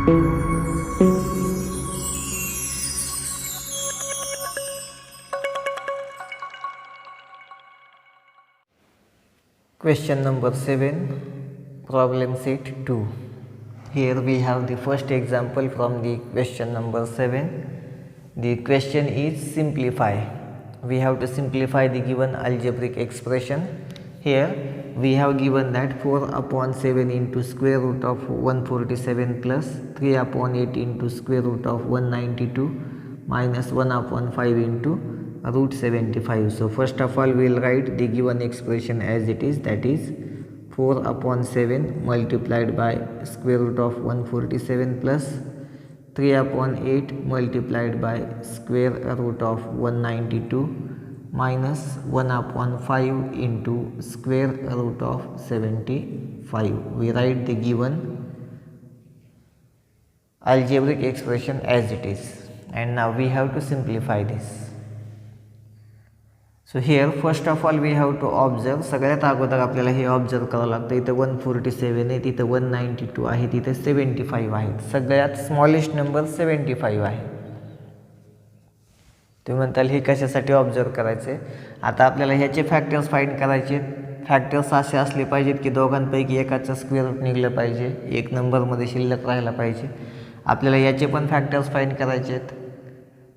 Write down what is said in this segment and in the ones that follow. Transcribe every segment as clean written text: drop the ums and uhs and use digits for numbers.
Question number 7, problem set 2. Here we have the first example from the question number 7. The question is simplify. We have to simplify the given algebraic expression. Here we have given that 4/7 into square root of 147 plus 3/8 into square root of 192 minus 1/5 into root 75. So first of all we will write the given expression as it is, that is 4/7 multiplied by square root of 147 plus 3/8 multiplied by square root of 192 minus 1/5 into square root of 75. We write the given algebraic expression as it is, and now we have to simplify this. So here first of all we have to observe, सगळ्यात अगोदर आपल्याला हे observe करावं लागतं. इथं 147 आहे, तिथं 192 आहे, तिथं 75 आहेत. सगळ्यात स्मॉलेस्ट नंबर 75 आहे. तुम्ही म्हणताल हे कशासाठी ऑब्झर्व करायचे. आता आपल्याला ह्याचे फॅक्टर्स फाइंड करायचे. फॅक्टर्स असे असले पाहिजेत की दोघांपैकी एकाचं स्क्वेअर रूट निघलं पाहिजे, एक नंबरमध्ये शिल्लक राहायला पाहिजे. आपल्याला याचे पण फॅक्टर्स फाइंड करायचे आहेत.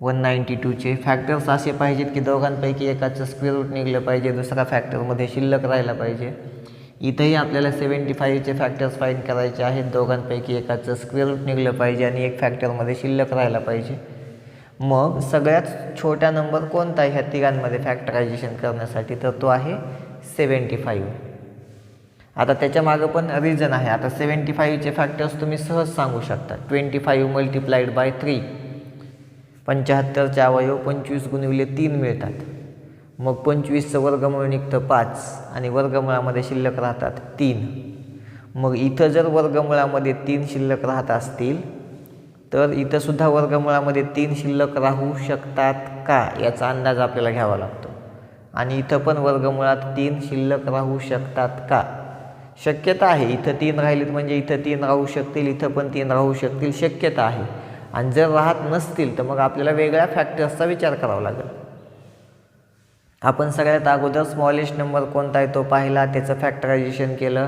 192चे फॅक्टर्स असे पाहिजेत की दोघांपैकी एकाचं स्क्वेअर रूट निघलं पाहिजे, दुसरा फॅक्टरमध्ये शिल्लक राहायला पाहिजे. इथंही आपल्याला 75चे फॅक्टर्स फाइंड करायचे आहेत. दोघांपैकी एकाचं स्क्वेअर रूट निघलं पाहिजे आणि एक फॅक्टरमध्ये शिल्लक राहायला पाहिजे. मग सगळ्यात छोटा नंबर कोणता आहे ह्या तिघांमध्ये फॅक्टरायझेशन करण्यासाठी, तर तो आहे 75. आता त्याच्या मागं पण रिझन आहे. आता 75चे फॅक्टर्स तुम्ही सहज सांगू शकता. 25 मल्टिप्लाइड बाय 3, 75चे अवयव 25 गुणिले 3 मिळतात. मग 25चं वर्गमूळ निघतं 5 आणि वर्गमुळामध्ये शिल्लक राहतात 3. मग इथं जर वर्गमुळामध्ये 3 शिल्लक राहत असतील तर इथं सुद्धा वर्गमुळामध्ये 3 शिल्लक राहू शकतात का याचा अंदाज आपल्याला घ्यावा लागतो. आणि इथं पण वर्गमुळात 3 शिल्लक राहू शकतात का, शक्यता आहे. इथं 3 राहिलेत म्हणजे इथं 3 राहू शकतील, इथं पण 3 राहू शकतील, शक्यता आहे. आणि जर राहत नसतील तर मग आपल्याला वेगळ्या फॅक्टर्सचा विचार करावा लागेल. आपण सगळ्यात अगोदर स्मॉलेस्ट नंबर कोणता आहे तो पाहिला, त्याचं फॅक्टरायझेशन केलं.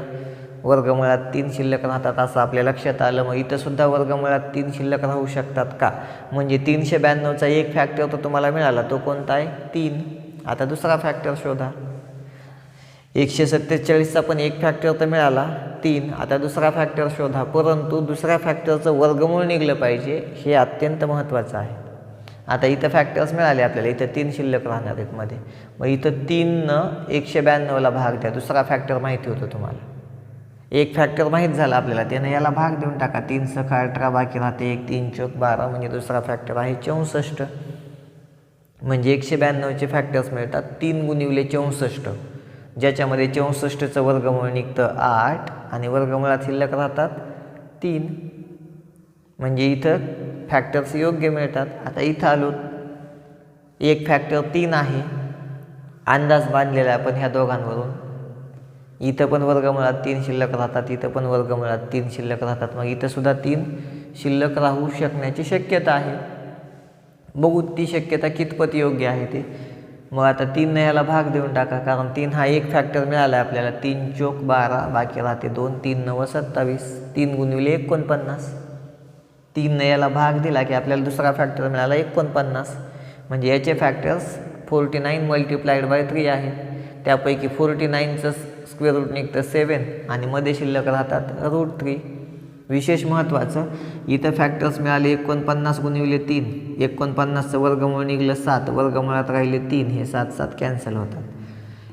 वर्गमुळात 3 शिल्लक राहतात असं आपल्या लक्षात आलं. मग इथं सुद्धा वर्गमुळात 3 शिल्लक राहू शकतात का, म्हणजे 392चा एक फॅक्टर तर तुम्हाला मिळाला, तो कोणता आहे 3. आता दुसरा फॅक्टर शोधा. 147चा पण एक फॅक्टर तर मिळाला 3. आता दुसरा फॅक्टर शोधा, परंतु दुसऱ्या फॅक्टरचं वर्गमूळ निघलं पाहिजे, हे अत्यंत महत्त्वाचं आहे. आता इथं फॅक्टर्स मिळाले आपल्याला, इथं 3 शिल्लक राहणार आहेत मध्ये. मग इथं 3नं 192ला भाग द्या. दुसरा फॅक्टर माहिती होतं तुम्हाला, एक फॅक्टर माहीत झाला आपल्याला, त्यानं याला भाग देऊन टाका. 3 सखा 18 बाकी राहते, 1 3 चौक 12, म्हणजे दुसरा फॅक्टर आहे 64. म्हणजे 192चे फॅक्टर्स मिळतात 3 गुणिले 64, ज्याच्यामध्ये 64चं वर्गमूळ निघतं 8 आणि वर्गमुळात शिल्लक राहतात 3. म्हणजे इथं फॅक्टर्स योग्य मिळतात. आता इथं आलो, एक फॅक्टर 3 आहे, अंदाज बांधलेला आहे आपण ह्या दोघांवरून. इथं पण वर्गमुळात 3 शिल्लक राहतात, इथं पण वर्गमुळात 3 शिल्लक राहतात. मग इथं सुद्धा 3 शिल्लक राहू शकण्याची शक्यता आहे. बघू ती शक्यता कितपत योग्य आहे ते. मग आता 3ने याला भाग देऊन टाका, कारण 3 हा एक फॅक्टर मिळाला आहे आपल्याला. 3 चौक 12 बाकी राहते 2, 3 9 27, 3 गुणिले 49. 3ने याला भाग दिला की आपल्याला दुसरा फॅक्टर मिळाला 49. म्हणजे याचे फॅक्टर्स 49 मल्टिप्लाइड बाय 3 आहे. त्यापैकी 49चं स्क्वेअर रूट निघतं 7 आणि मध्ये शिल्लक राहतात रूट 3. विशेष महत्त्वाचं, इथं फॅक्टर्स मिळाले 49 गुणिले 3, 49चं वर्गमूळ निघलं 7, वर्गमुळात राहिले 3, हे 7 7 कॅन्सल होतात.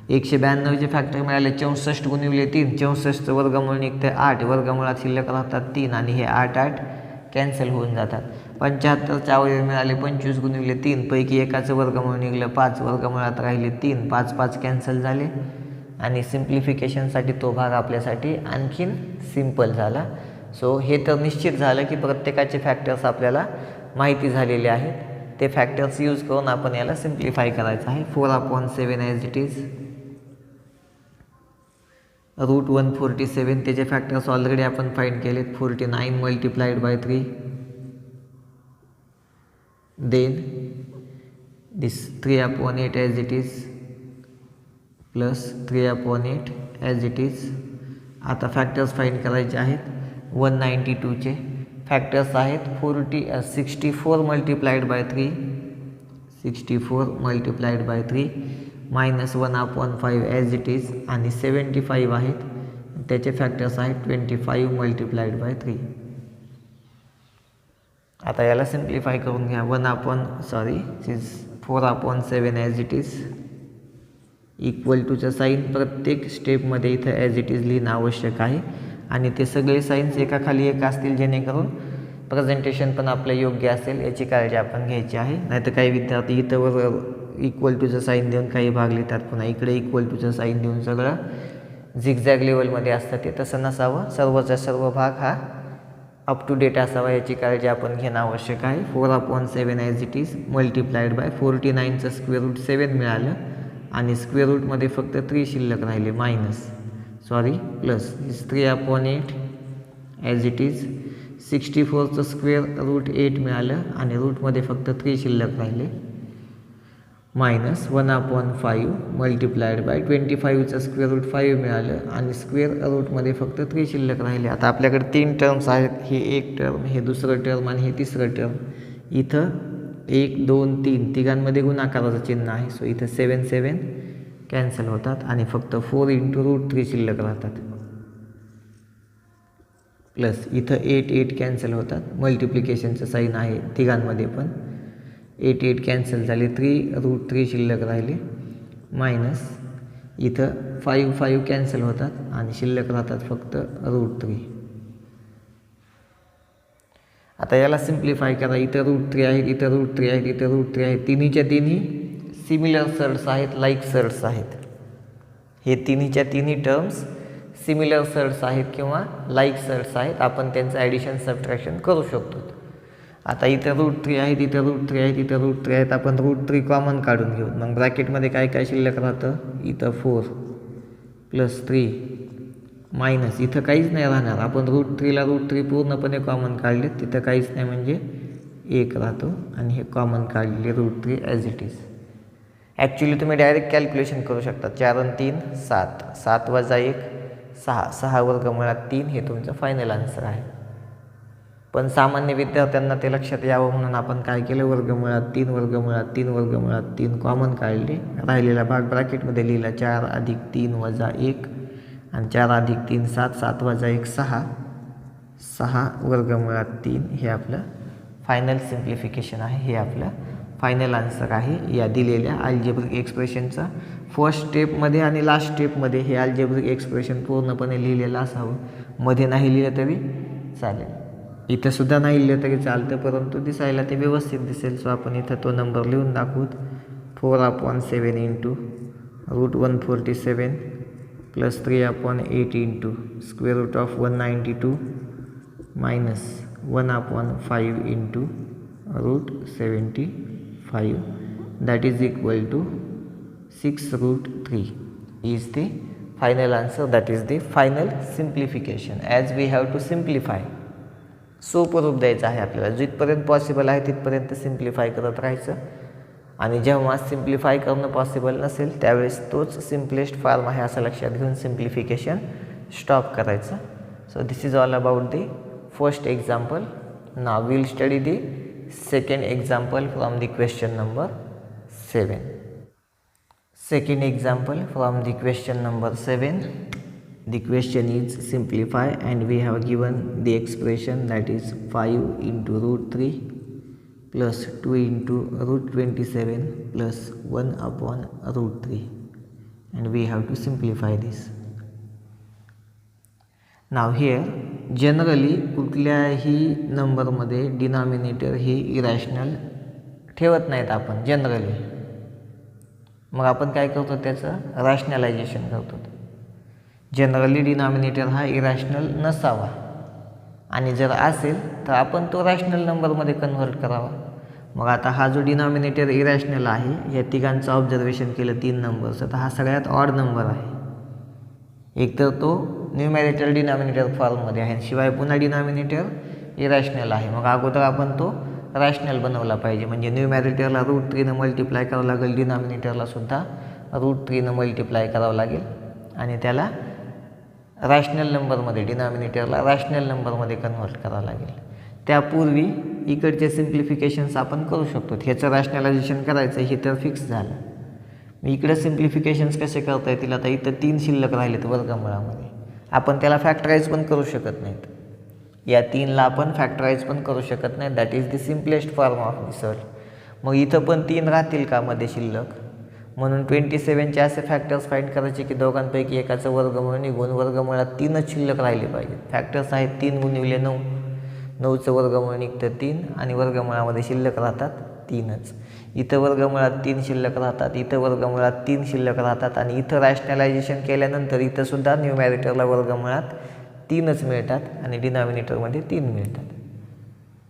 192चे फॅक्टर मिळाले 64 गुणिले 3, 64चं वर्गमूळ निघतं 8, वर्गमुळात शिल्लक राहतात 3 आणि हे 8 8 कॅन्सल होऊन जातात. 75चे अवयव मिळाले 25 गुणिले 3, पैकी एकाचं वर्गमूळ निघलं 5, वर्गमुळात राहिले 3, 5 5 कॅन्सल झाले आणि सिम्प्लिफिकेशनसाठी तो भाग आपल्यासाठी आणखीन सिम्पल झाला. सो हे तर निश्चित झालं की प्रत्येकाचे फॅक्टर्स आपल्याला माहिती झालेले आहेत. ते फॅक्टर्स यूज करून आपण याला सिम्प्लिफाय करायचं आहे. 4/7 ॲज इट इज. √147 त्याचे फॅक्टर्स ऑलरेडी आपण फाइंड केलेत. 49 multiplied by 3, then this 3/8 as it is plus 3/8 as it is. आता फॅक्टर्स फाइंड करायचे आहेत. 192चे फॅक्टर्स आहेत 64 multiplied by 3, 64 multiplied by 3 minus 1/5 as it is, आणि 75 आहेत त्याचे फॅक्टर्स आहेत 25 मल्टिप्लाइड बाय 3. आता याला सिम्प्लिफाय करून घ्या. 4/7 ॲज इट इज इक्वल टूचं साईन प्रत्येक स्टेपमध्ये इथं ॲज इट इज लिहिणं आवश्यक आहे, आणि ते सगळे साईन्स एकाखाली एक असतील जेणेकरून प्रेझेंटेशन पण आपलं योग्य असेल याची काळजी आपण घ्यायची आहे. नाहीतर काही विद्यार्थी इथं वर इक्वल टूचं साईन देऊन काही भाग लिहितात, पुन्हा इकडे इक्वल टूचं साईन देऊन सगळं झिगझॅग लेवलमध्ये असतं. ते तसं नसावं. सर्वचा सर्व भाग हा अप टू डेट असावा याची काळजी आपण घेणं आवश्यक आहे. 4/7 as it is multiplied by 49चं स्क्वेअर रूट 7 मिळालं, आणि स्क्वेअर रूटमध्ये फक्त 3 शिल्लक राहिले, प्लस 3/8 ॲज इट इज 64चं स्क्वेअर रूट 8 मिळालं, आणि रूटमध्ये फक्त 3 शिल्लक राहिले, मायनस 1/5 मल्टिप्लाइड बाय 25चं स्क्वेअर रूट 5 मिळालं, आणि स्क्वेअर रूटमध्ये फक्त 3 शिल्लक राहिले. आता आपल्याकडे 3 टर्म्स आहेत. हे एक टर्म, हे दुसरं टर्म, आणि हे तिसरं टर्म. इथं 1 2 3 तिघांमध्ये गुणाकाराचं चिन्ह आहे. सो इथं 7 7 कॅन्सल होतात, आणि फक्त 4 × √3 शिल्लक राहतात, प्लस इथं 8 8 कॅन्सल होतात. मल्टिप्लिकेशनचं साईन आहे तिघांमध्ये पण. 8 8 कॅन्सल झाले, 3 √3 शिल्लक राहिले, मायनस इथं 5 5 कॅन्सल होतात, आणि शिल्लक राहतात फक्त √3. आता याला सिम्प्लिफाय करा. इथं √3 आहेत, इथं √3 आहेत, इथं √3 आहेत. तिन्हीच्या तिन्ही सिमिलर सर्ट्स आहेत, लाईक सर्ट्स आहेत. हे तिन्हीच्या तिन्ही टर्म्स सिमिलर सर्ट्स आहेत किंवा लाईक सर्ट्स आहेत. आपण त्यांचं ॲडिशन सबट्रॅक्शन करू शकतो. आता इथं √3 आहेत, इथं √3 आहेत, इथं √3 आहेत. आपण √3 कॉमन काढून घेऊ. मग ब्रॅकेटमध्ये काय काय शिल्लक राहतं? इथं 4 प्लस 3 मायनस इथं काहीच नाही राहणार. आपण √3ला √3 पूर्णपणे कॉमन काढले, तिथं काहीच नाही म्हणजे 1 राहतो, आणि हे कॉमन काढले √3 ॲज इट इज. ॲक्च्युली तुम्ही डायरेक्ट कॅल्क्युलेशन करू शकता. 4 आणि 3 7, 7 - 1 6, 6 वर्गमुळात 3 हे तुमचं फायनल आन्सर आहे. पण सामान्य विद्यार्थ्यांना ते लक्षात यावं म्हणून आपण काय केलं, वर्गमुळात 3 वर्गमुळात 3 वर्गमुळात 3 कॉमन काढले. राहिलेला भाग ब्रॅकेटमध्ये लिहिला. 4 + 3 - 1, आणि 4 + 3 7, 7 - 1 6, 6 वर्गमुळात 3 हे आपलं फायनल सिम्प्लिफिकेशन आहे. हे आपलं फायनल आन्सर आहे या दिलेल्या अल्जेब्रिक एक्सप्रेशनचा. फर्स्ट स्टेपमध्ये आणि लास्ट स्टेपमध्ये हे अल्जेब्रिक एक्सप्रेशन पूर्णपणे लिहिलेलं असावं. मध्ये नाही लिहिलं तरी चालेल, इथं सुद्धा नाही लिहिलं तरी चालतं, परंतु दिसायला ते व्यवस्थित दिसेल. सो आपण इथं तो नंबर लिहून दाखवूत. 4/7 × √147 plus 3/8 × square root of 192 minus 1/5 × √75 that is equal to 6√3 is the final answer. That is the final simplification as we have to simplify. सोपं रूप द्यायचं आहे आपल्याला. जिथपर्यंत पॉसिबल आहे तिथपर्यंत सिम्प्लिफाय करत राहायचं, आणि जेव्हा सिम्प्लिफाय करणं पॉसिबल नसेल त्यावेळेस तोच सिम्पलेस्ट फॉर्म आहे असं लक्षात घेऊन सिम्प्लिफिकेशन स्टॉप करायचं. So this is all about the first example. Now will study the second example from the question number 7. Second example from the question number 7. The question is simplify, and we have given the expression that is 5 × √3 plus 2 × √27 plus 1/√3, and we have to simplify this. Now here generally कुठल्याही नंबरमध्ये denominator हे irrational ठेवत नाहीत आपण generally. मग आपण काय करतो, त्याचं रॅशनलायझेशन करतो. जनरली डिनॉमिनेटर हा इरॅशनल नसावा, आणि जर असेल तर आपण तो रॅशनल नंबरमध्ये कन्व्हर्ट करावा. मग आता हा जो डिनॉमिनेटर इरॅशनल आहे, या तिघांचं ऑब्झर्वेशन केलं 3 नंबर्स, तर हा सगळ्यात ऑड नंबर आहे. एक तर तो न्यूमॅरिटर डिनॉमिनेटर फॉर्ममध्ये आहे, शिवाय पुन्हा डिनॉमिनेटर इरॅशनल आहे. मग अगोदर आपण तो रॅशनल बनवला पाहिजे, म्हणजे न्यूमॅरिटरला √3 मल्टिप्लाय करावं लागेल, डिनॉमिनेटरला सुद्धा √3 मल्टिप्लाय करावं लागेल आणि त्याला रॅशनल नंबरमध्ये, डिनॉमिनेटरला रॅशनल नंबरमध्ये कन्व्हर्ट करावं लागेल. त्यापूर्वी इकडचे सिम्प्लिफिकेशन्स आपण करू शकतो. ह्याचं रॅशनलायझेशन करायचं हे तर फिक्स झालं. मी इकडे सिम्प्लिफिकेशन्स कसे करता येतील, आता इथं 3 शिल्लक राहिलेत वर्गमुळामध्ये, आपण त्याला फॅक्टराईज पण करू शकत नाहीत. या 3ला आपण फॅक्टराईज पण करू शकत नाही. That is the simplest form of research. मग इथं पण 3 राहतील का मध्ये शिल्लक, म्हणून 27चे असे फॅक्टर्स फाईंड करायचे की दोघांपैकी एकाचं वर्गमूळ निघून वर्गमुळात 3च शिल्लक राहिले पाहिजेत. फॅक्टर्स आहेत 3 गुणिले 9, 9चं वर्गमूळ निघतं 3 आणि वर्गमुळामध्ये शिल्लक राहतात 3च. इथं वर्गमुळात 3 शिल्लक राहतात, इथं वर्गमुळात 3 शिल्लक राहतात आणि इथं रॅशनलायझेशन केल्यानंतर इथंसुद्धा न्यूमॅरिटरला वर्गमुळात 3च मिळतात आणि डिनॉमिनेटरमध्ये 3 मिळतात.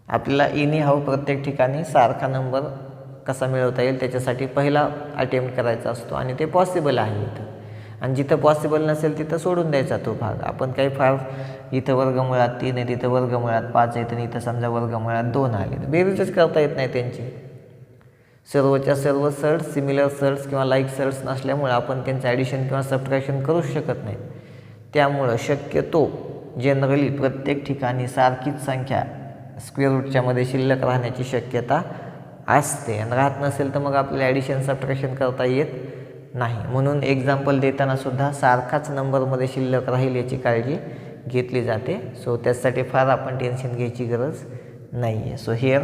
आपल्याला एनी हाऊ प्रत्येक ठिकाणी सारखा नंबर कसा मिळवता येईल त्याच्यासाठी पहिला अटेम्प्ट करायचा असतो आणि ते पॉसिबल आहे इथं. आणि जिथं पॉसिबल नसेल तिथं सोडून द्यायचा तो भाग. आपण काही फार इथं वर्गमुळात 3 आहे, तिथं वर्गमुळात 5 आहेत आणि इथं समजा वर्गमुळात 2 आले, तर बेरीजच करता येत नाही त्यांची. सर्वच्या सर्व सर्ट्स, सिमिलर सर्ट्स किंवा लाईक सर्ट्स नसल्यामुळे आपण त्यांचं ॲडिशन किंवा सबट्रॅक्शन करूच शकत नाही. त्यामुळं शक्यतो जनरली प्रत्येक ठिकाणी सारखीच संख्या स्क्वेअर रूटच्या मध्ये शिल्लक राहण्याची शक्यता असते आणि राहत नसेल तर मग आपल्याला ॲडिशन सबट्रॅक्शन करता येत नाही. म्हणून एक्झाम्पल देताना सुद्धा सारखाच नंबरमध्ये शिल्लक राहील याची काळजी घेतली जाते. सो त्यासाठी फार आपण टेन्शन घ्यायची गरज नाही आहे. So here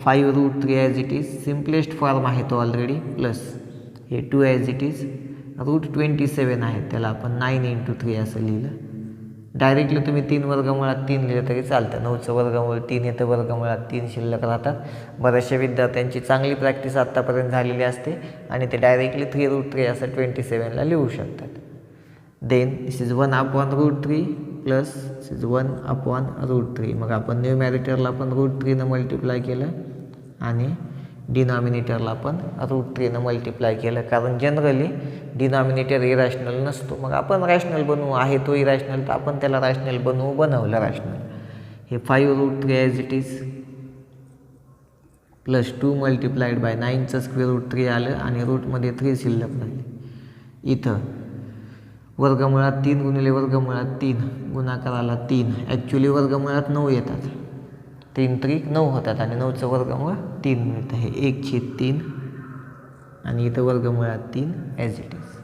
5√3 as it is simplest form आहे तो ऑलरेडी, प्लस हे 2 ॲज इट इज √27 आहेत, त्याला आपण 9 × 3 असं लिहिलं. डायरेक्टली तुम्ही 3 वर्गमुळात 3 लिहिलं तरी चालतं. 9चं वर्गमूळ 3 येतं, वर्गमुळात 3 शिल्लक राहतात. बऱ्याचशा विद्यार्थ्यांची चांगली प्रॅक्टिस आत्तापर्यंत झालेली असते आणि ते डायरेक्टली 3√3 असं 27ला लिहू शकतात. Then this is 1/√3 plus this is 1/√3. मग आपण न्यूमॅरिटरला पण √3 मल्टिप्लाय केलं आणि डिनॉमिनेटरला पण √3 मल्टिप्लाय केलं, कारण जनरली डिनॉमिनेटर इरॅशनल नसतो. मग आपण रॅशनल बनवू, आहे तो इरॅशनल तर आपण त्याला रॅशनल बनवलं रॅशनल. हे 5√3 as it is plus 2 multiplied by 9चं स्क्वेअर रूट 3 आलं आणि रूटमध्ये 3 शिल्लक राहिले. इथं वर्गमुळात 3 गुणिले वर्गमुळात 3 गुणाकाराला 3, ॲक्च्युली वर्गमुळात 9 येतात, 3 त्रिक 9 होतात आणि 9चं वर्गमूळ 3 मिळतं. हे 1/3 आणि इथं वर्गमुळात 3 ॲज इट इज,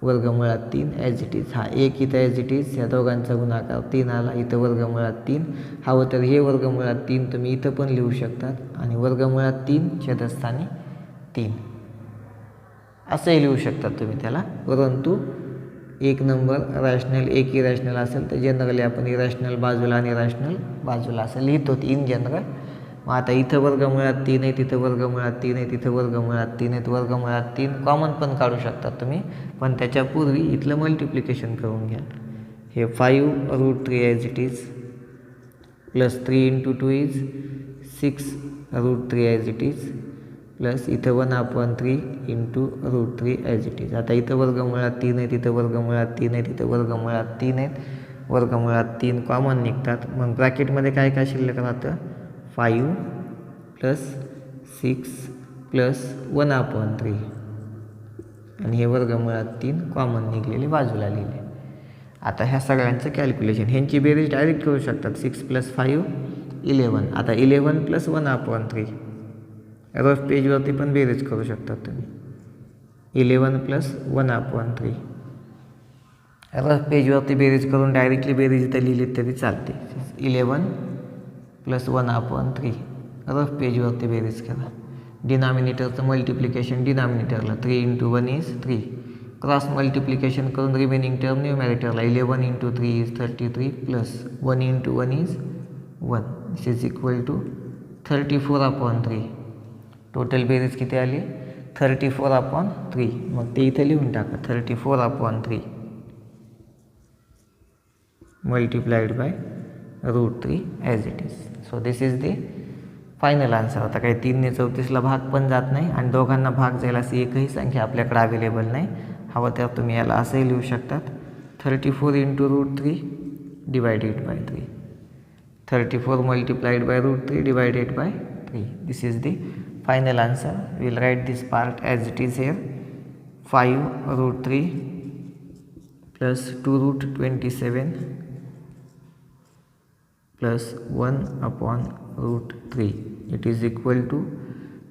वर्गमुळात 3 ॲज इट इज. हा 1 इथं ॲज इट इज, ह्या दोघांचा गुणाकार 3 आला, इथं वर्गमुळात 3. हवं तर हे वर्गमुळात 3 तुम्ही इथं पण लिहू शकतात आणि वर्गमुळात 3 छेदस्थानी 3 असंही लिहू शकतात तुम्ही त्याला. परंतु एक नंबर रॅशनल एक इरॅशनल असेल तर जनरली आपण इरॅशनल बाजूला आणि रॅशनल बाजूला असं लिहितो इन जनरल. मग आता इथं वर्गमुळात 3 आहे, तिथं वर्गमुळात 3 आहे, तिथं वर्गमुळात 3 आहेत, वर्गमुळात 3 कॉमन पण काढू शकतात तुम्ही, पण त्याच्यापूर्वी इथलं मल्टिप्लिकेशन करून घ्या. हे 5√3 as it is plus 3 × 2 is 6√3 as it is plus इथं 1/3 × √3 ॲज इट इज. आता इथं वर्गमुळात 3 आहे, तिथं वर्गमुळात 3 आहे, तिथं वर्गमुळात 3 आहेत, वर्गमुळात 3 कॉमन निघतात. मग ब्रॅकेटमध्ये काय काय शिल्लक राहतं, 5 प्लस 6 प्लस 1/3 आणि हे वर्गमुळात 3 कॉमन निघलेले बाजूला लिहिले. आता ह्या सगळ्यांचं कॅल्क्युलेशन, ह्यांची बेरीज डायरेक्ट करू शकतात. 6 + 5 11. आता 11 + 1/3 रफ पेजवरती पण बेरीज करू शकतात तुम्ही. 11 + 1/3 रफ पेजवरती बेरीज करून डायरेक्टली बेरीज इथं लिहिली तरी चालते. 11 + 1/3 रफ पेजवरती बेरीज करा. डिनॉमिनेटरचं मल्टिप्लिकेशन डिनॉमिनेटरला 3 × 1 इज 3, क्रॉस मल्टिप्लिकेशन करून रिमेनिंग टर्म न्यूमॅरिटरला 11 × 3 is 33 plus 1 × 1 is 1, this is equal to 34/3. Total बेरीज किती आली, 34/3. मग ते इथे लिहून टाका, 34/3 multiplied by √3 as it is. So this is the final answer. आता काही 3 ने 34ला भाग पण जात नाही आणि दोघांना भाग जायला अशी एकही संख्या आपल्याकडे अवेलेबल नाही. हवं तर तुम्ही याला असंही लिहू शकतात 34 into root 3 divided by 3. 34 multiplied by root 3 divided by 3. This is the final answer. We will write this part as it is here. 5 root 3 plus 2 root 27 plus 1 upon root 3. It is equal to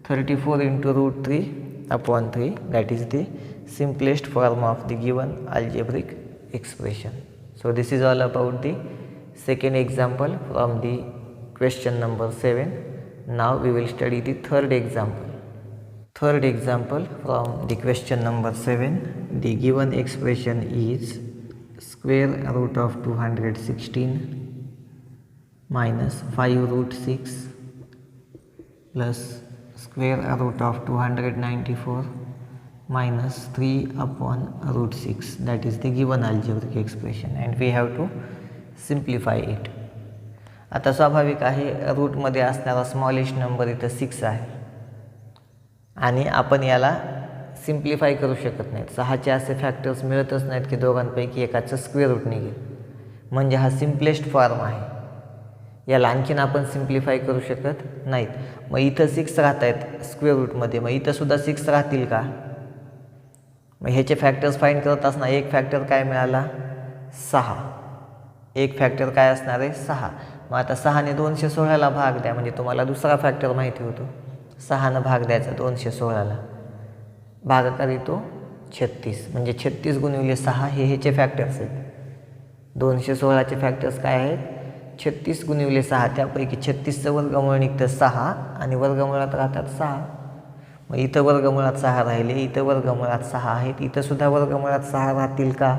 34 into root 3 upon 3. That is the simplest form of the given algebraic expression. So this is all about the second example from the question number 7. Now we will study the third example. Third example from the question number 7. The given expression is square root of 216 minus 5 root 6 plus square root of 294 minus 3 upon root 6. That is the given algebraic expression and we have to simplify it. आता स्वाभाविक आहे रूटमध्ये असणारा smallest number इथं 6 आहे आणि आपण याला simplify करू शकत नाहीत. 6चे असे फॅक्टर्स मिळतच नाहीत की दोघांपैकी एकाचं स्क्वेअर रूट निघेल. म्हणजे हा सिम्पलेस्ट फॉर्म आहे. याला आणखीन आपण सिम्प्लिफाय करू शकत नाहीत. मग इथं 6 राहत आहेत स्क्वेअर रूटमध्ये, मग इथं सुद्धा 6 राहतील का? मग ह्याचे फॅक्टर्स फाइंड करत असताना एक फॅक्टर काय मिळाला? 6. एक फॅक्टर काय असणार आहे? 6. मग आता 6ने 216ला भाग द्या म्हणजे तुम्हाला दुसरा फॅक्टर माहिती होतो. 6नं भाग द्यायचा 216ला, भागाकार येतो 36 म्हणजे 36 गुणिले 6 हे ह्याचे फॅक्टर्स आहेत. 216चे फॅक्टर्स काय आहेत? 36 गुणिले 6. त्यापैकी 36चं वर्गमूळ निघतं 6 आणि वर्गमुळात राहतात 6. मग इथं वर्गमुळात 6 राहिले, इथं वर्गमुळात 6 आहेत, इथं सुद्धा वर्गमुळात 6 राहतील का?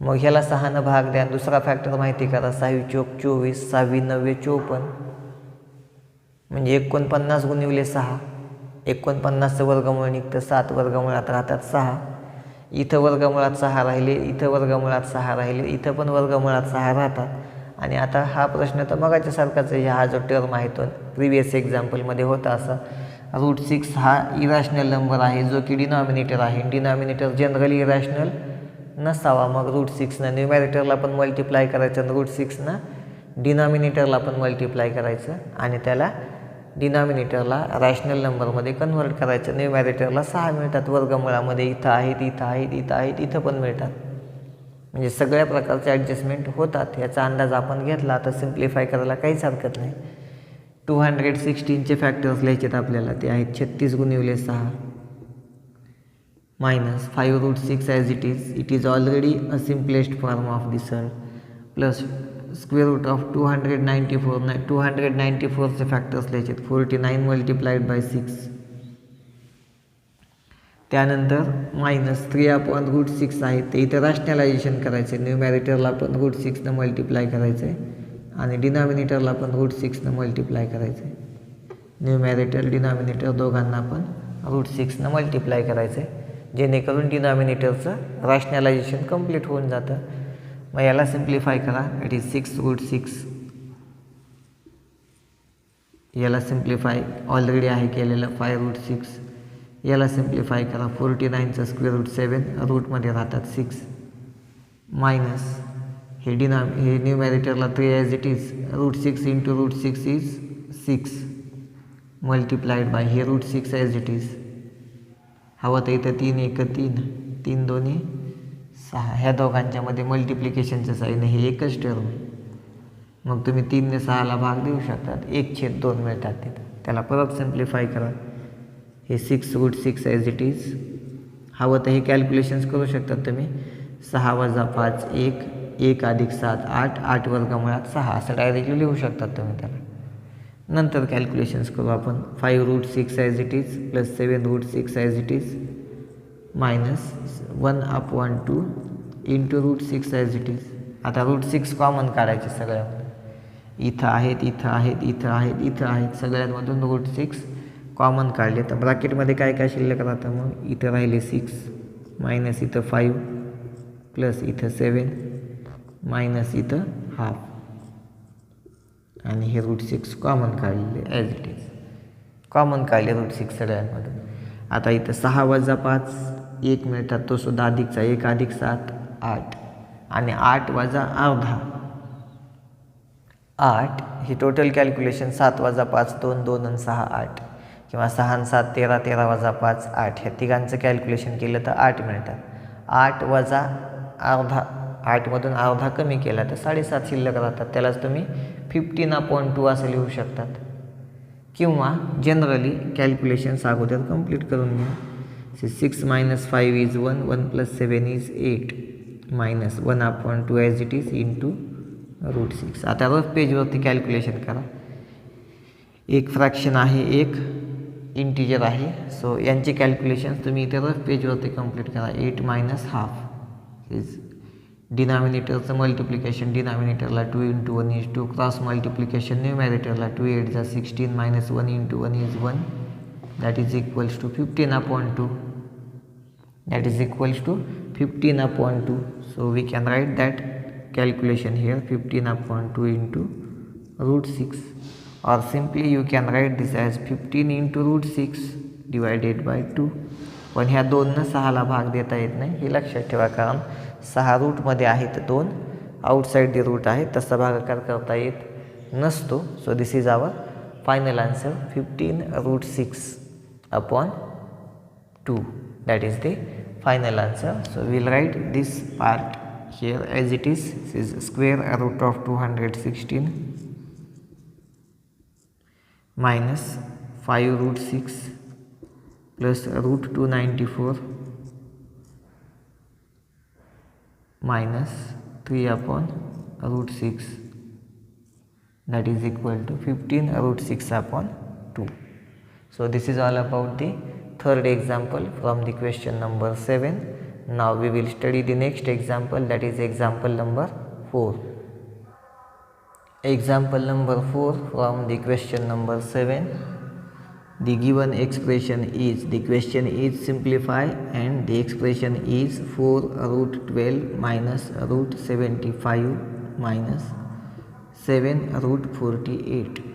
मग ह्याला 6नं भाग द्या. दुसरा फॅक्टर माहिती करा. 6 चोक 24, 6 9 54 म्हणजे 49 गुणिले 6. 49चं वर्गमूळ निघतं 7, वर्गमुळात राहतात 6. इथं वर्गमुळात 6 राहिले, इथं वर्गमुळात 6 राहिले, इथं पण वर्गमुळात 6 राहतात. आणि आता हा प्रश्न तर मगाच्या सारखाच आहे. हा जो टर्म आहे तो प्रिव्हियस एक्झाम्पलमध्ये होता असा. रूट 6 हा इरॅशनल नंबर आहे जो की डिनॉमिनेटर आहे. डिनॉमिनेटर जनरली इरॅशनल नसावा. मग रूट 6नं न्यूमॅरेटरला पण मल्टिप्लाय करायचं आणि रूट 6नं डिनॉमिनेटरला पण मल्टिप्लाय करायचं आणि त्याला डिनॉमिनेटरला रॅशनल नंबरमध्ये कन्व्हर्ट करायचं. न्यूमॅरेटरला 6 मिळतात वर्गमुळामध्ये. इथं आहेत, इथं आहेत, इथं आहेत, इथं पण मिळतात. म्हणजे सगळ्या प्रकारचे ॲडजस्टमेंट होतात. याचा अंदाज आपण घेतला. आता सिम्प्लिफाय करायला काहीच हरकत नाही. 216चे फॅक्टर्स लिहायचेत आपल्याला. ते आहेत 36 गुणिले 6 minus 5 root 6 as it is already a simplest form of the sum plus square root of 294. 294चे factors लिहायचे. 49 multiplied by 6. त्यानंतर मायनस 3 अपॉन रूट 6 आहे ते इथं रॅशनलायझेशन करायचं आहे. न्यूमॅरेटरला पण रूट 6नं मल्टिप्लाय करायचं आहे आणि डिनॉमिनेटरला पण रूट 6नं मल्टिप्लाय करायचं आहे. न्यूमॅरेटर डिनॉमिनेटर दोघांना पण रूट 6नं मल्टिप्लाय करायचं आहे जेणेकरून डिनॉमिनेटरचं रॅशनलायझेशन कंप्लीट होऊन जातं. मग याला सिम्प्लिफाय करा. It is 6 root 6. याला सिम्प्लिफाय ऑलरेडी आहे केलेलं 5 रूट 6. याला सिम्प्लिफाय करा. 49चं स्क्वेअर रूट 7 रूटमध्ये राहतात 6 मायनस हे न्यूमॅरेटरला 3 as it is. Root 6 into root 6 is 6 multiplied by हे रूट 6 ॲज इट इज. हवं तर इथं 3 1 3 3 2 6. ह्या दोघांच्यामध्ये मल्टिप्लिकेशनचं साईन हे एकच टर्म. मग तुम्ही 3ने 6ला भाग देऊ शकतात. 1/2 मिळतात तिथं. त्याला परत सिम्प्लिफाय करा. हे 6 रूट 6 ॲज इट इज. हवं तर हे कॅल्क्युलेशन्स करू शकतात तुम्ही. 6 वजा 5 1 1 अधिक 7 8 8 वर्गमुळात 6 असं डायरेक्टली लिहू शकतात तुम्ही त्याला. नंतर कॅल्क्युलेशन्स करू आपण. 5 root 6 as it is plus 7 root 6 as it is minus 1 upon 2 into root 6 as it is. आता रूट 6 कॉमन काढायचे सगळ्यामध्ये. इथं आहेत, इथं आहेत, इथं आहेत, इथं आहेत. सगळ्यांमधून रूट 6 कॉमन काढले तर ब्रॅकेटमध्ये काय काय शिल्लक राहतं? मग इथं राहिले 6 मायनस इथं 5 प्लस इथं 7 मायनस इथं हाफ आणि हे रूट 6 कॉमन काढलेले ॲज इट इज. कॉमन काढले रूट 6 सगळ्यांमधून. आता इथं 6 वजा 5 1 मिळतात. तो सुद्धा अधिकचा 1 अधिक 7 8 आणि 8 वजा अर्धा 8 ही टोटल कॅल्क्युलेशन 7 वजा 5 2 2 आणि 6 8 किंवा 6 आणि 7 13 13 वजा 5 8 ह्या तिघांचं कॅल्क्युलेशन केलं तर 8 मिळतात 8 वजा अर्धा 8मधून अर्धा कमी केला तर 7.5 शिल्लक राहतात त्यालाच तुम्ही 15/2 असं लिहू शकतात किंवा जनरली कॅल्क्युलेशन्स अगोदर कंप्लीट करून घ्या 6 - 5 is 1 1 + 7 is 8 - 1/2 as it is into √6 आता रफ पेजवरती कॅल्क्युलेशन करा एक फ्रॅक्शन आहे एक इंटिजर आहे सो यांचे कॅल्क्युलेशन्स तुम्ही इथे रफ पेजवरती कंप्लीट करा 8 - ½ इज डिनॉमिनेटरचं मल्टिप्लिकेशन डिनॉमिनेटरला 2 × 1 इज 2 क्रॉस मल्टिप्लिकेशन न्यूमॅरेटरला 2 8 जा 16 - 1 × 1 is 1 that is equals to 15/2 that is equals to 15/2 so we can write that calculation here 15/2 into √6 or simply you can write this as 15 into √6 divided by 2 पण ह्या 2 6ला भाग देता येत नाही हे लक्षात ठेवा कारण 6 रूटमध्ये आहेत 2 आउटसाइड दी रूट आहे तसा भागाकार करता येत नसतो so this is our final answer 15/6/2 that is the final answer so we'll write this part here as it is square root of 216 minus 5√6 plus √294 minus 3/√6 that is equal to 15/6/2 so this is all about the third example from the question number 7. Now we will study the next example that is example number 4. Example number 4 from the question number 7. The given expression is the question is simplify and the expression is 4√12 minus √75 minus 7√48.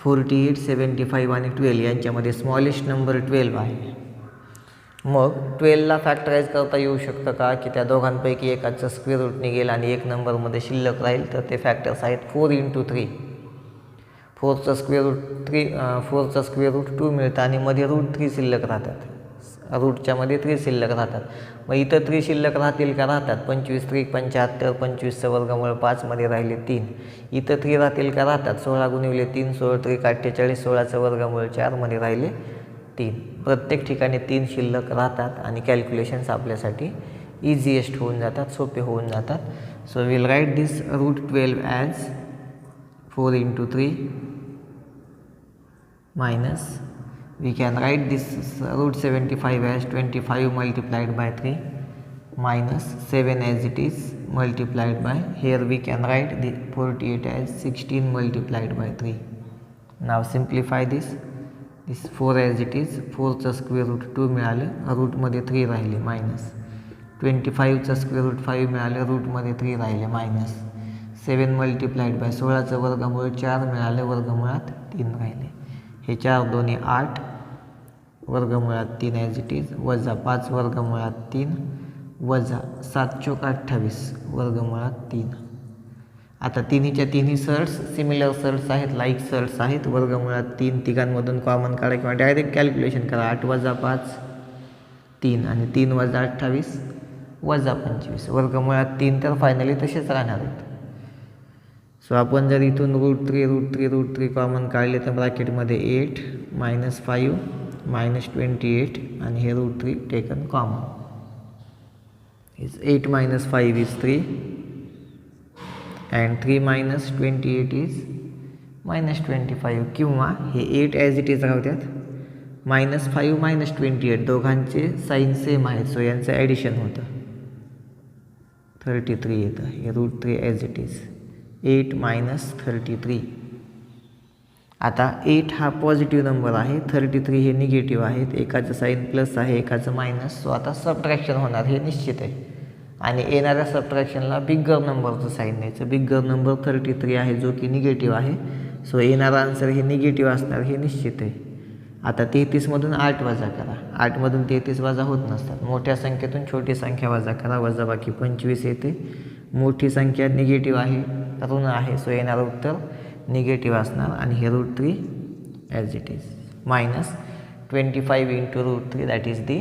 48, 75 आणि 12 यांच्यामध्ये smallest number 12 आहे मग 12ला फॅक्टराईज करता येऊ शकतं का की त्या दोघांपैकी एकाचं स्क्वेअर रूट निघेल आणि एक नंबरमध्ये शिल्लक राहील तर ते फॅक्टर्स आहेत 4 × 3 4चं स्क्वेअर रूट 2 मिळतं आणि मध्ये √3 शिल्लक राहतात रूटच्या मध्ये 3 शिल्लक राहतात मग इथं 3 शिल्लक राहतील का राहतात 25 3 75 25चं वर्गमूळ 5 मध्ये राहिले 3 इथं 3 राहतील का राहतात 16 × 3 16 3 48 16चं वर्गमूळ 4 मध्ये राहिले 3 प्रत्येक ठिकाणी 3 शिल्लक राहतात आणि कॅल्क्युलेशन्स आपल्यासाठी इझिएस्ट होऊन जातात सोपे होऊन जातात so will write this √12 as 4 × 3 minus we can write this √75 as 25 multiplied by 3 minus 7 as it is multiplied by here we can write the 48 as 16 multiplied by 3 now simplify this 4 as it is 4चं square root 2 मिळालं रूटमध्ये 3 राहिले minus 25चं square root 5 मिळालं रूटमध्ये 3 राहिले minus 7 multiplied by 16चं वर्गमूळ 4 मिळालं वर्गमुळात 3 राहिले हे 4 दोन्ही 8 वर्गमुळात 3 ॲज इट इज वजा 5 वर्गमुळात 3 वजा 7 × 28 वर्गमुळात 3 आता तिन्हीच्या तिन्ही सर्ट्स सिमिलर सर्ट्स आहेत लाईक सर्ट्स आहेत वर्गमुळात 3 तिघांमधून कॉमन काढा किंवा डायरेक्ट कॅल्क्युलेशन करा 8 वजा 5 3 आणि 3 वजा 28 वजा 25 वर्गमुळात 3 तर फायनली तसेच राहणार आहेत सो आपण जर इथून √3 कॉमन काढले तर ब्रॅकेटमध्ये 8 - 5 - 28 आणि हे √3 taken common is 8 - 5 is 3 and 3 - 28 is -25 किंवा हे 8 ॲज इट इज राहतात -5 - 28 दोघांचे साईन सेम आहेत सो यांचं ॲडिशन होतं 33 येतं हे √3 ॲज इट इज 8 - 33 आता 8 हा पॉझिटिव्ह नंबर आहे 33 हे निगेटिव्ह आहेत एकाचं साईन प्लस आहे एकाचं मायनस सो आता सबट्रॅक्शन होणार हे निश्चित आहे आणि येणाऱ्या सबट्रॅक्शनला बिगर नंबरचं साईन द्यायचं बिगर नंबर 33 आहे जो की निगेटिव्ह आहे सो येणारा आन्सर हे निगेटिव्ह असणार हे निश्चित आहे आता 33मधून 8 वजा करा, 8मधून 33 वजा होत नसतात. मोठ्या संख्येतून छोटी संख्या वजा करा, वजाबाकी 25 येते. मोठी संख्या निगेटिव्ह आहे, ऋण आहे, सो येणारं उत्तर निगेटिव्ह असणार आणि हे √3 as it is minus 25 into √3 that is the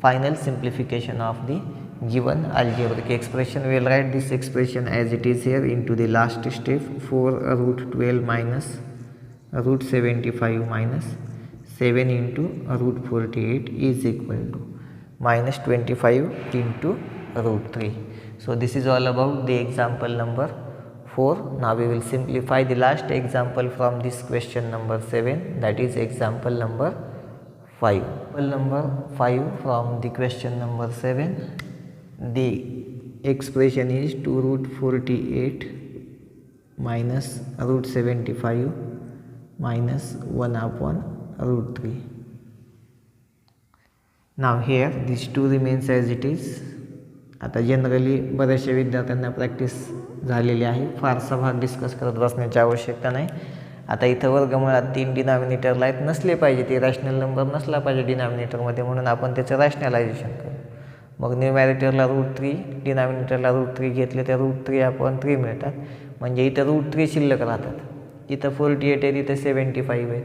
final simplification of the given algebraic expression. We will write this expression as it is here into the last step. 4√12 minus √75 minus 7 into √48 is equal to minus 25 into √3. So this is all about the example number 4. Now we will simplify the last example from this question number 7, that is example number 5. Example number 5 from the question number 7. The expression is 2√48 minus √75 minus 1/√3. Now here these 2 remains as it is. आता generally बऱ्याचशा विद्यार्थ्यांना practice झालेली आहे, फारसा भाग discuss करत बसण्याची आवश्यकता नाही. आता इथं वर्गमुळात 3 डिनॉमिनेटरला आहेत, नसले पाहिजे, ते रॅशनल नंबर नसला पाहिजे डिनॉमिनेटरमध्ये, म्हणून आपण त्याचं रॅशनलायझेशन करू. मग न्यूमॅरेटरला √3, डिनॉमिनेटरला √3 घेतले तर √3/3 मिळतात, म्हणजे इथं √3 शिल्लक राहतात. इथं 48 आहे, तिथं 75 आहे.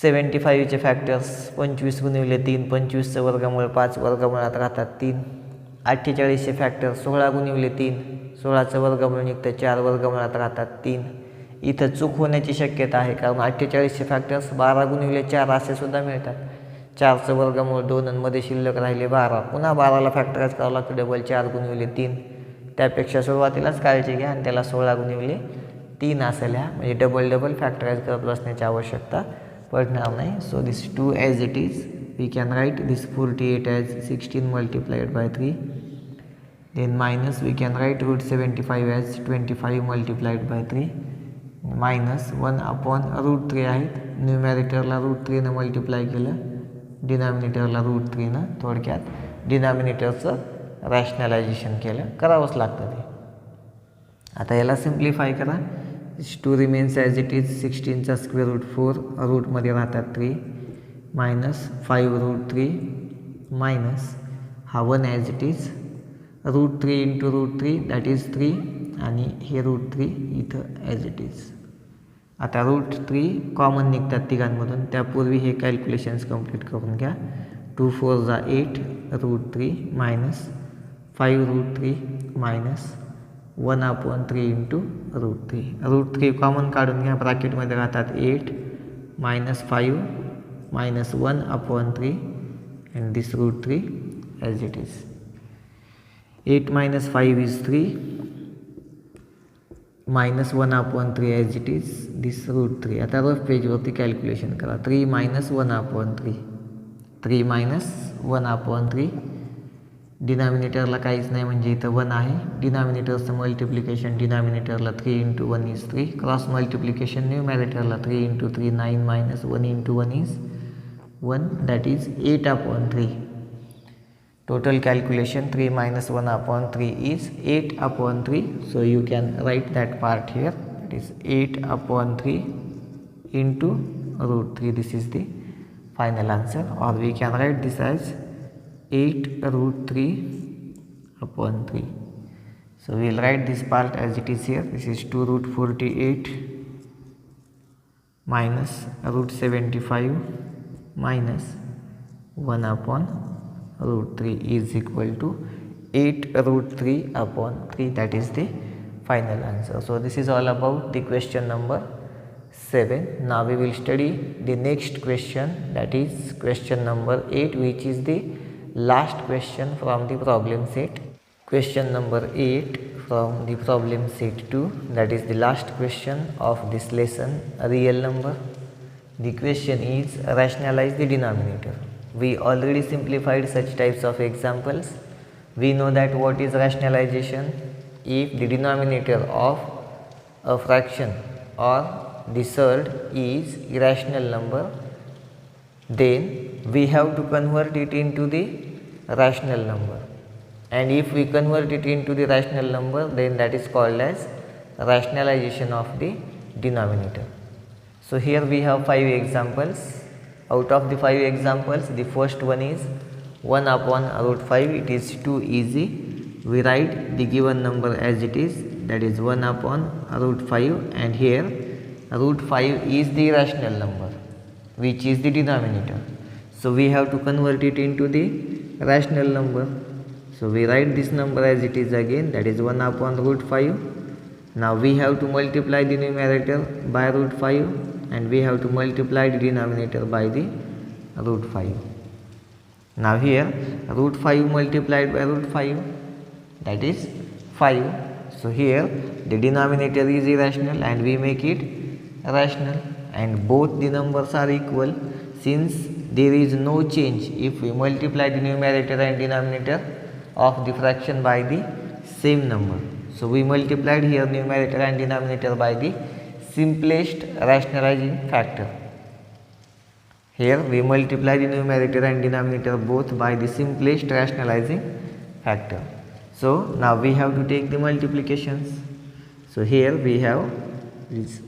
75चे फॅक्टर्स 25 गुणिले 3, 25चं वर्गमूळ 5, वर्गमुळात राहतात 3. 48चे फॅक्टर 16 गुणिले 3, 16चं वर्गमूळ निघतं 4, वर्गमुळात राहतात 3. इथं चूक होण्याची शक्यता आहे, कारण 48चे फॅक्टर्स 12 गुणिले 4 असे सुद्धा मिळतात. 4चं वर्गमूळ 2 आणि मध्ये शिल्लक राहिले 12, पुन्हा 12ला फॅक्टराईज करावं लागतं डबल, 4 गुणिले 3. त्यापेक्षा सुरुवातीलाच काळजी घ्या आणि त्याला 16 गुणिले 3 असं लिहा, म्हणजे डबल फॅक्टराईज करत बसण्याची आवश्यकता पडणार नाही. So this 2 as it is we can write this 48 as 16 multiplied by 3. Then minus we can write √75 as 25 multiplied by 3 minus 1/√3 आहेत. न्यूमॅरेटरला √3 मल्टिप्लाय केलं, डिनॉमिनेटरला √3. थोडक्यात डिनॉमिनेटरचं रॅशनलायझेशन केलं, करावंच लागतं ते. आता याला सिम्प्लिफाय करा. 2 रिमेन्स ॲज इट इज. 16चा स्क्वेअर रूट 4, रूटमध्ये राहतात 3, मायनस 5√3 मायनस हा 1 as it is. √3 into √3 that is 3 आणि हे √3 इथं ॲज इट इज. आता √3 कॉमन निघतात तिघांमधून, त्यापूर्वी हे कॅल्क्युलेशन्स कंप्लीट करून घ्या. 2 4 जा 8 √3 मायनस 5√3 मायनस 1/3 इंटू √3. √3 कॉमन काढून घ्या, ब्रॅकेटमध्ये राहतात 8 minus 5 minus 1/3 and this √3 as it is. 8 minus 5 is 3 minus 1/3 as it is this √3. आता रफ पेजवरती कॅल्क्युलेशन करा. 3 minus 1/3, 3 minus 1/3. डिनॉमिनेटरला काहीच नाही म्हणजे इथं 1 आहे. डिनॉमिनेटरचं मल्टिप्लिकेशन डिनॉमिनेटरला 3 इंटू 1 इज 3. क्रॉस मल्टिप्लिकेशन न्यूमॅरेटरला 3 into 3 9 minus 1 into 1 is 1 that is 8/3. Total calculation 3 minus 1/3 is 8/3. So you can write that part here. It is 8/3 into √3. This is the final answer, or we can write this as 8√3/3. So we will write this part as it is here. This is 2√48 minus √75 minus 1/√3 is equal to 8√3/3. That is the final answer. So this is all about the question number 7. Now we will study the next question, that is question number 8, which is the last question from the problem set. Question number 8 from the problem set 2, that is the last question of this lesson, a real number. The question is rationalize the denominator. We already simplified such types of examples. We know that what is rationalization. If the denominator of a fraction or the surd is irrational number, then we have to convert it into the rational number. And if we convert it into the rational number, then that is called as rationalization of the denominator. So here we have 5 examples. Out of the 5 examples, the first one is 1 upon root 5. It is too easy. We write the given number as it is, that is 1 upon root 5, and here root 5 is the rational number which is the denominator. So we have to convert it into the rational number. So we write this number as it is again, that is 1 upon root 5. Now we have to multiply the numerator by root 5 and we have to multiply the denominator by the root 5. Now here root 5 multiplied by root 5, that is 5. So here the denominator is irrational and we make it rational, and both the numbers are equal since there is no change if we multiply the numerator and denominator of the fraction by the same number. So we multiplied here numerator and denominator by the simplest rationalizing factor. Here we multiply the numerator and denominator both by the simplest rationalizing factor. So now we have to take the multiplications. So here we have is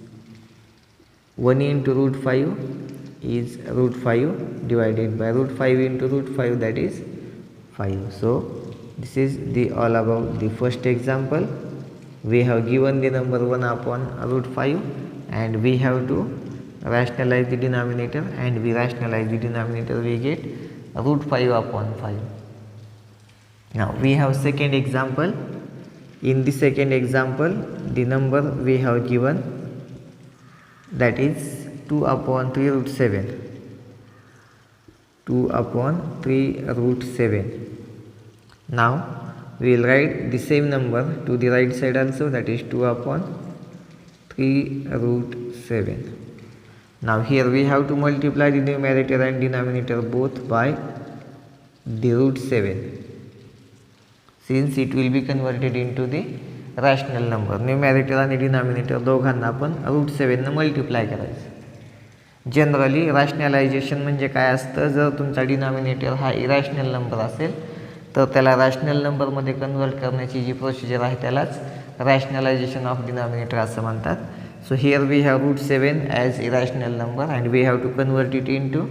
1 into root 5 is root 5 divided by root 5 into root 5, that is 5. So this is the all about the first example. We have given the number 1 upon root 5 and we have to rationalize the denominator, and we rationalize the denominator, we get root 5 upon 5. Now we have second example. In the second example, the number we have given, that is 2 upon 3 root 7. 2 upon 3 root 7. Now we will write the same number to the right side also, that is 2 upon 3 root 7. Now here we have to multiply the numerator and denominator both by the root 7, since it will be converted into the rational number. numerator आणि denominator दोघांना आपण route 7 ने multiply करायचं. Generally rationalisation म्हणजे काय असतं, जर तुमचा डिनॉमिनेटर हा इरॅशनल नंबर असेल तर त्याला रॅशनल नंबरमध्ये कन्वर्ट करण्याची जी प्रोसिजर आहे त्यालाच रॅशनलायझेशन ऑफ डिनॉमिनेटर असं म्हणतात. So here we have root 7 as irrational number and we have to convert it into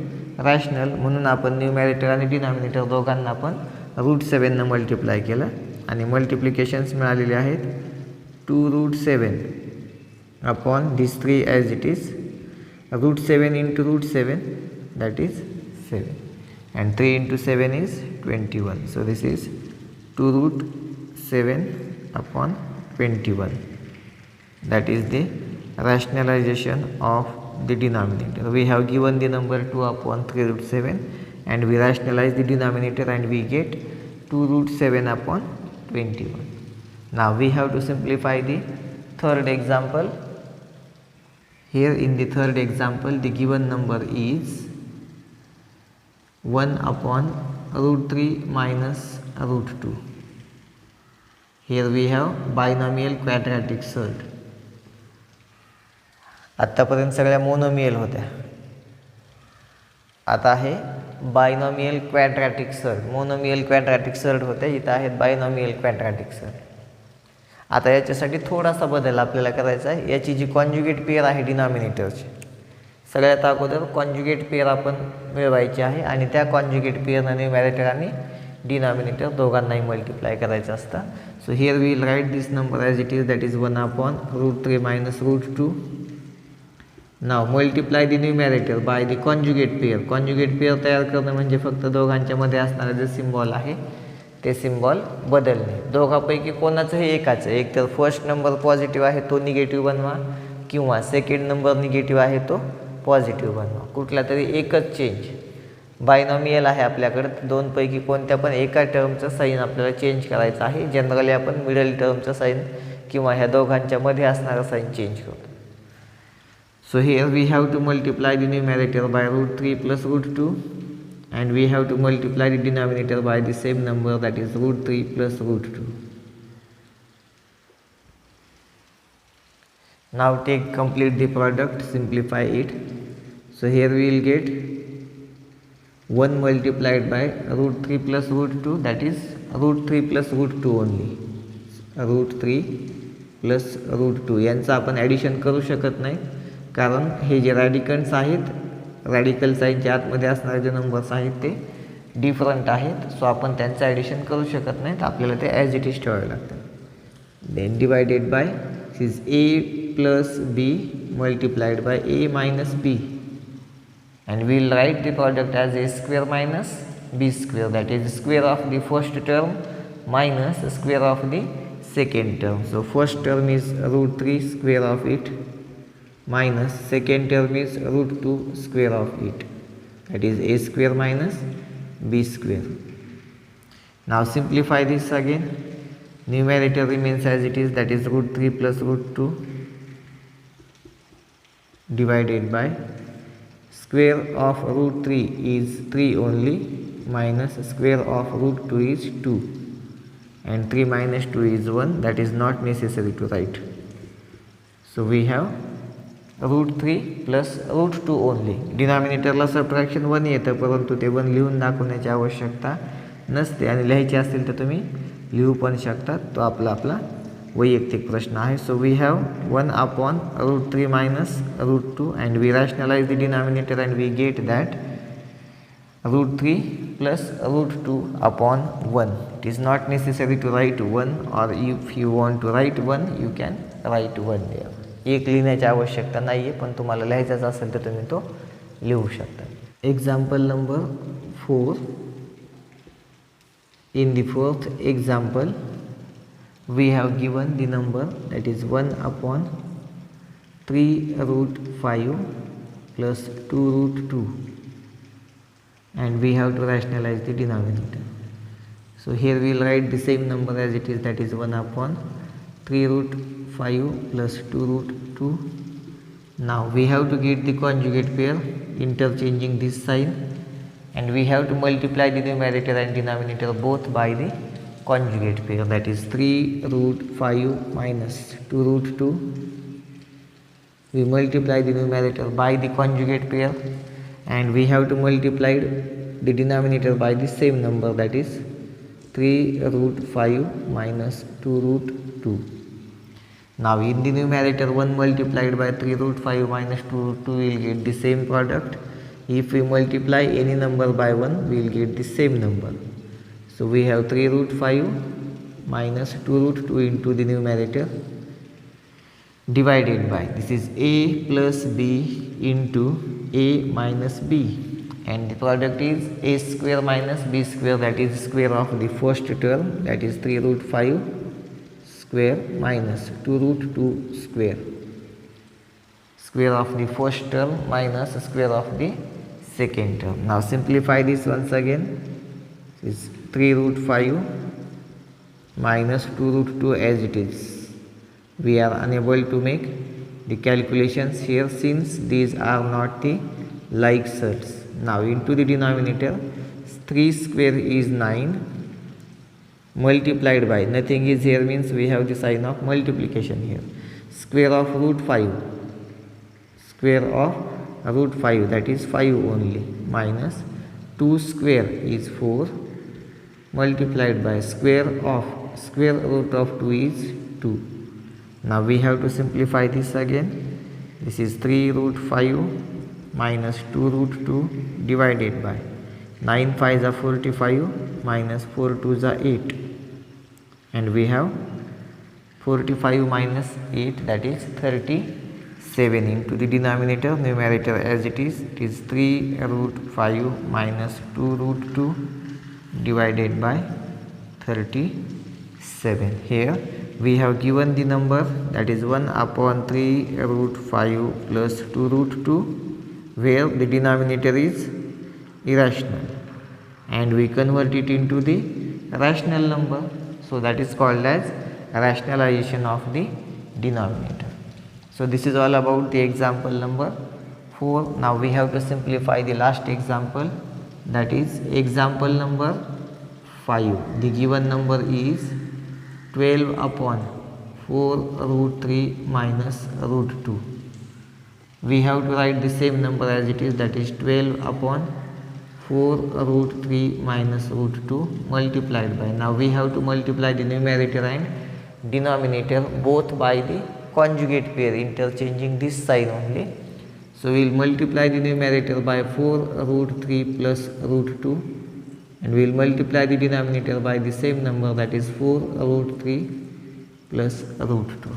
rational. म्हणून आपण न्यूमरेटर आणि डिनॉमिनेटर दोघांना आपण रूट 7 ने मल्टिप्लाय केलं आणि मल्टिप्लिकेशन्स मिळालेले आहेत 2 root 7 upon this 3 as it is. Root 7 into root 7, that is 7, and 3 into 7 is 21. So this is 2 root 7 upon 21. That is the rationalization of the denominator. We have given the number 2 upon 3 root 7 and we rationalize the denominator and we get 2 root 7 upon 21. Now we have to simplify the third example. Here in the third example, the given number is 1 upon root 3 minus root 2. Here we have binomial quadratic surd. आत्तापर्यंत सगळ्या monomial होत्या, आता आहे binomial क्वॅड्रॅटिक surd. Monomial क्वॅड्रॅटिक surd होत्या, इथं आहेत binomial क्वॅड्रॅटिक surd. आता याच्यासाठी थोडासा बदल आपल्याला करायचा आहे. याची जी कॉन्जुगेट पेअर आहे डिनॉमिनेटरची, सगळ्यात अगोदर कॉन्जुगेट पेअर आपण मिळवायची आहे आणि त्या कॉन्जुगेट पेअरनं न्यूमरेटर आणि डिनॉमिनेटर दोघांनाही मल्टिप्लाय करायचं असतं. So here we will write this number as it is, that is 1 upon root 3 minus root 2. Now multiply the numerator by the conjugate pair. Conjugate pair तयार करणं म्हणजे फक्त दोघांच्या मध्ये असणारे जे सिम्बॉल आहे ते सिम्बॉल बदलणे. दोघांपैकी कोणाचंही एकाचं, एक तर फर्स्ट नंबर पॉझिटिव्ह आहे तो निगेटिव्ह बनवा किंवा सेकंड नंबर निगेटिव्ह आहे तो पॉझिटिव्ह बनवा. कुठला तरी एकच चेंज. बायनॉमियल आहे आपल्याकडे, दोनपैकी कोणत्या पण एका टर्मचं साईन आपल्याला चेंज करायचं आहे. जनरली आपण मिडल टर्मचं साईन किंवा ह्या दोघांच्या मध्ये असणारं साईन चेंज करतो. So here we have to multiply the numerator by root 3 plus root 2 and we have to multiply the denominator by the same number, that is root 3 plus root 2. Now take complete the product, simplify it. So here we will get 1 multiplied by root 3 plus root 2, that is root 3 plus root 2 only. Root 3 plus root 2 यांचं आपण addition करू शकत नाही कारण हे जे रॅडिकंट्स आहेत, radical साईनच्या आतमध्ये असणारे जे नंबर्स आहेत ते डिफरंट आहेत, सो आपण त्यांचं ॲडिशन करू शकत नाही, तर आपल्याला ते ॲज इट इज ठेवावे लागतं. Then divided by is a plus b multiplied by a minus b, and we'll write the product as a square minus b square, that is square of the first term minus square of the second term. So first term is root 3 square of it minus second term is root 2 square of it, that is a square minus b square. Now simplify this again. Numerator remains as it is, that is root 3 plus root 2 divided by square of root 3 is 3 only minus square of root 2 is 2, and 3 minus 2 is 1, that is not necessary to write. So we have root 3 plus root 2 only. डिनॉमिनेटरला subtraction 1 येतं, परंतु ते 1 लिहून दाखवण्याची आवश्यकता नसते, आणि लिहायचे असतील तर तुम्ही लिहू पण शकता. तो आपला वैयक्तिक प्रश्न आहे. So we have 1 upon root 3 minus root 2 and we rationalise the denominator and we get that root 3 plus root 2 upon 1. It is not necessary to write 1, और if you want to write 1 you can write 1 there. एक लिहिण्याची आवश्यकता नाही आहे, पण तुम्हाला लिहायचाच असेल तर तुम्ही तो लिहू शकता. Example number 4. In the fourth example, we have given the number that is 1 upon 3 root 5 plus 2 root 2, and we have to rationalize the denominator. So here we will write the same number as it is, that is 1 upon 3 root 5 plus 2 root 2. Now we have to get the conjugate pair, interchanging this sign, and we have to multiply the numerator and denominator both by the conjugate pair, that is 3 root 5 minus 2 root 2. We multiply the numerator by the conjugate pair, and we have to multiply the denominator by the same number, that is 3 root 5 minus 2 root 2. Now in the numerator 1 multiplied by 3 root 5 minus 2 root 2 will get the same product. If we multiply any number by 1 we will get the same number. So we have 3 root 5 minus 2 root 2 into the numerator divided by, this is a plus b into a minus b, and the product is a square minus b square, that is square of the first term, that is 3 root 5 square minus 2 root 2 square, square of the first term minus square of the second term. Now simplify this once again. Is 3 root 5 minus 2 root 2 as it is. We are unable to make the calculations here since these are not the like sets. Now into the denominator 3 square is 9 multiplied by, nothing is here means we have the sign of multiplication here, square of root 5, square of root 5, that is 5 only, minus 2 square is 4 multiplied by square root of 2 is 2. Now we have to simplify this again. This is 3 root 5 minus 2 root 2 divided by 9 5s are 45 minus 4 2s are 8, and we have 45 minus 8, that is 37 into the denominator. Numerator as it is 3 root 5 minus 2 root 2 divided by 37. Here we have given the number that is 1 upon 3 root 5 plus 2 root 2, where the denominator is irrational, and we convert it into the rational number, so that is called as rationalization of the denominator. So this is all about the example number 4. Now we have to simplify the last example, that is example number 5. The given number is 12 upon 4 root 3 minus root 2. We have to write the same number as it is, that is 12 upon 4 root 3 minus root 2 multiplied by, now we have to multiply the numerator and denominator both by the conjugate pair, interchanging this sign only, So we will multiply the numerator by 4 root 3 plus root 2, and we will multiply the denominator by the same number, that is 4 root 3 plus root 2.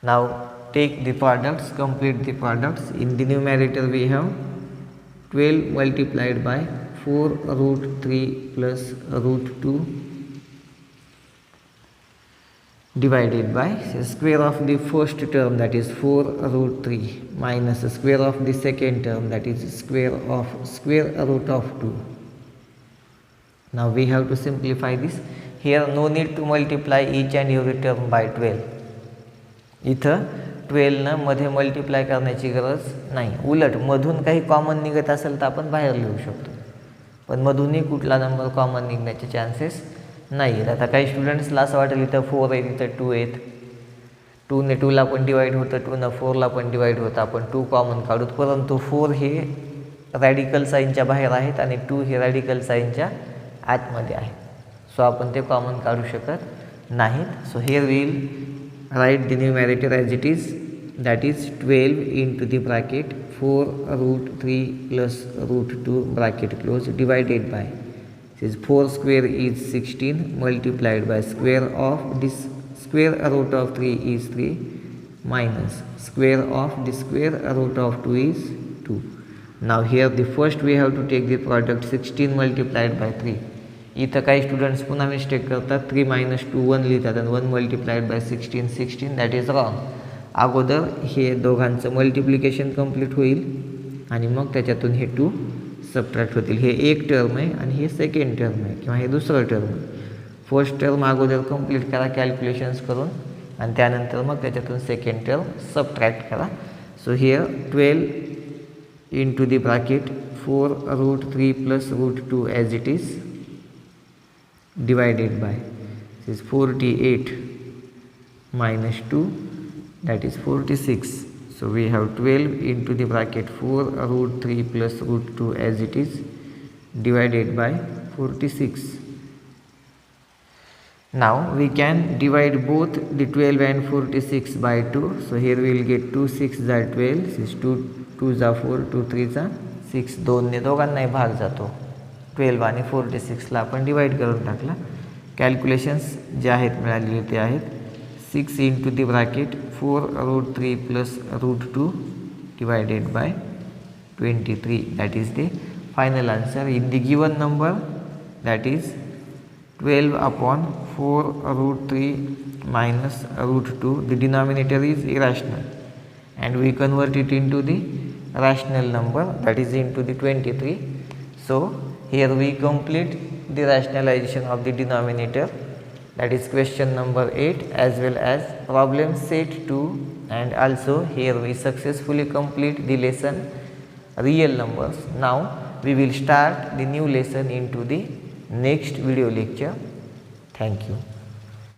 Now take the products, complete the products. In the numerator we have 12 multiplied by 4 root 3 plus root 2 divided by square of the first term, that is 4 root 3, minus the square of the second term, that is square root of 2. Now we have to simplify this. Here no need to multiply each and every term by 12. इथं 12 न मध्ये multiply करण्याची गरज नाही. उलट मधून काही common निघत असेल तर आपण बाहेर लिहू शकतो, पण मधूनही कुठला नंबर कॉमन निघण्याचे चान्सेस नाही. आता काही स्टुडंट्सला असं वाटेल इथं 4 आहे, इथं 2 आहेत, 2 ने 2ला पण डिवाईड होतं, 2 ने 4ला पण डिवाईड होतं, आपण 2 कॉमन काढूत. परंतु 4 हे रॅडिकल साईनच्या बाहेर आहेत आणि 2 हे रॅडिकल साईनच्या आतमध्ये आहे. सो आपण ते कॉमन काढू शकत नाहीत. So here will write the numerator as it is, that is 12 into the bracket 4 root 3 plus root 2 bracket close divided by, this 4 square is 16 multiplied by square of this square root of 3 is 3 minus square of the square root of 2 is 2. Now here the first we have to take the product 16 multiplied by 3. इथं काही students पुन्हा mistake करतात, 3 minus 2 1 लिहितात आणि 1 multiplied by 16, that is wrong. अगोदर हे दोघांचं multiplication complete होईल आणि मग त्याच्यातून हे 2 सबट्रॅक्ट होतील. हे एक टर्म आहे आणि हे सेकंड टर्म आहे किंवा हे दुसरं टर्म आहे. फर्स्ट टर्म अगोदर कंप्लीट करा कॅल्क्युलेशन्स करून आणि त्यानंतर मग त्याच्यातून सेकंड टर्म सबट्रॅक्ट करा. So here 12 into the bracket 4 root 3 plus root 2 as it is divided by, this is 48 minus 2, that is 46. So we have 12 into the bracket 4 root 3 plus root 2 as it is divided by 46. Now we can divide both the 12 and 46 by 2. So here we will get 2 6 are 12, this is 2 2 are 4, 2 3 are 6. दोन्ही दोघांनाही भाग जातो. 12 आणि 46ला आपण divide करून टाकला. Calculations जे आहेत मिळालेले ते आहेत 6 into the bracket 4 root 3 plus root 2 divided by 23, that is the final answer. In the given number, that is 12 upon 4 root 3 minus root 2, the denominator is irrational and we convert it into the rational number, that is into the 23. So here we complete the rationalization of the denominator, that is question number 8 as well as problem set 2, and also here we successfully complete the lesson real numbers. Now we will start the new lesson into the next video lecture. Thank you.